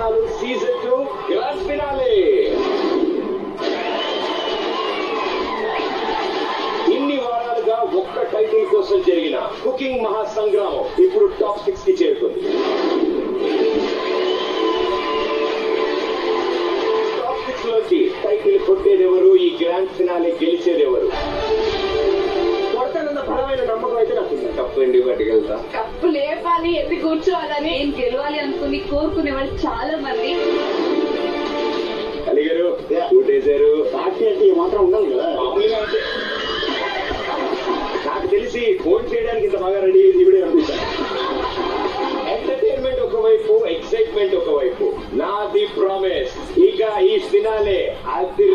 ప్రాణాలు season 2 grand finale. ఇన్ని వారాలుగా ఒక్క టైటిల్ కోసం జరిగిన కుకింగ్ మహాసంగ్రామం ఇప్పుడు టాప్ 6 కి చేరుకుంది. టాప్ 6 లోకి టైటిల్ కొట్టేదెవరు, ఈ గ్రాండ్ ఫినాలే గెలిచేదెవరు? కొడతానన్న బలమైన నమ్మకం అయితే నాకు కప్పు ఎండి పట్టుకెళ్తా. కప్పు లేపాలి, ఎత్తి కూర్చోవాలని, నేను గెలవాలి అనుకుని కోరుకునే వాళ్ళు చాలా మంది. అలిగారు ఊటేశారు. పార్టీ అంటే మాత్రం ఉండాలి కదా. మామూలుగా అంటే నాకు తెలిసి ఫోన్ చేయడానికి ఇంత బాగా రెడీ అయ్యింది ఇవిడే అనిపిస్తాను. ఎంటర్టైన్మెంట్ ఒకవైపు, ఎక్సైట్మెంట్ ఒకవైపు. నాది ప్రామిస్, ఇక ఈ ఫినాలే అది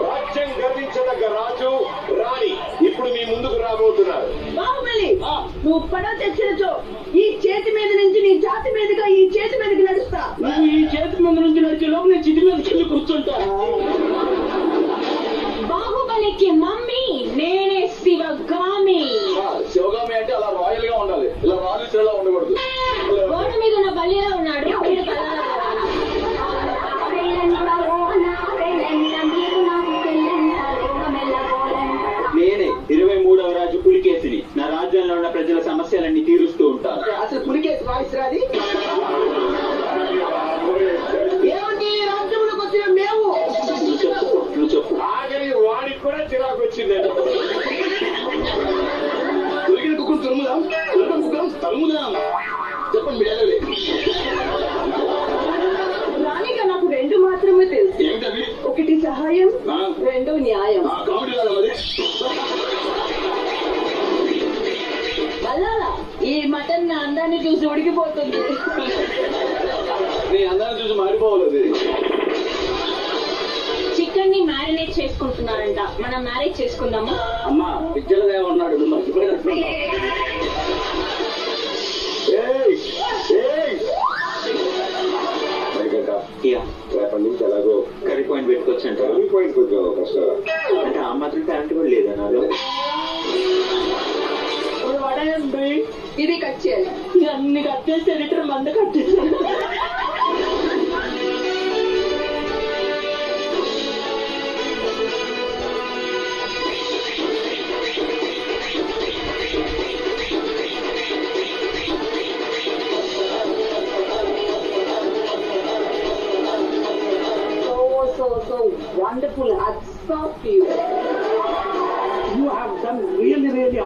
రాజ్యం గర్వించదగ్గ రాజు రాణి ఇప్పుడు మీ ముందుకు రాబోతున్నారు. బాహుబలి, నువ్వు పడవ తెచ్చినచో ఈ చేతి మీద నుంచి నీ జాతి మీదుగా ఈ చేతి మీదకి నడుస్తా. నువ్వు ఈ చేతి మీద నుంచి నడిచే లోపు నేను చితి మీద చెల్లి కూర్చుంటా. బాహుబలికి మమ్మీ నేనే శివగామి. శివగామి అంటే అలా రాయల్ గా ఉండాలి, ఇలా రాజు చెల్లా ఉండకూడదు. గోడ మీద ఉన్న బలిలా ఉన్నాడు, వీడు కలరా. నేనే 23వ రాజు పులికేసిని. నా రాజ్యంలో ఉన్న ప్రజల సమస్యలన్నీ తీరుస్తూ ఉంటాను. అసలు పులికేసి వాయిస్ రాది. ఏమిటి రాజ్యంలోకి వచ్చిన మేము? నువ్వు చెప్పు. ఆఖరి వాడికి కూడా చిరాకు వచ్చింది. దొరికిన కుక్కను తరుముదాం, దొరికిన కుక్కను తరుముదాం. చెప్పండి మీరు. రాణిగా నాకు 2 మాత్రమే తెలుసు. ఏమిటవి? 1 సహాయం, 2 న్యాయం. కామెడీ కాదా మరి? బల్లాలా, ఈ మటన్ నా అందాన్ని చూసి ఉడికిపోతుంది. నీ అందాన్ని చూసి మారిపోవాలి. చికెన్ ని మ్యారినేట్ చేసుకుంటున్నారంట, మనం మ్యారేజ్ చేసుకుందామా? అమ్మా పిచ్చలదే ఉన్నాడు, నువ్వు మర్చిపోయినట్టున్నావు. రేపటి నుంచి ఎలాగో కర్రీ పాయింట్ పెట్టుకోవచ్చంట. టర్నింగ్ పాయింట్ కొంచెం కష్టం. అంటే ఆ మాత్రం టాలెంట్ కూడా లేదా నాలో? వడండి, ఇది కట్ చేయాలి. అన్ని కట్ చేస్తే లీటర్ మంద కట్ చేయాలి. So wonderful hats off you. You have done really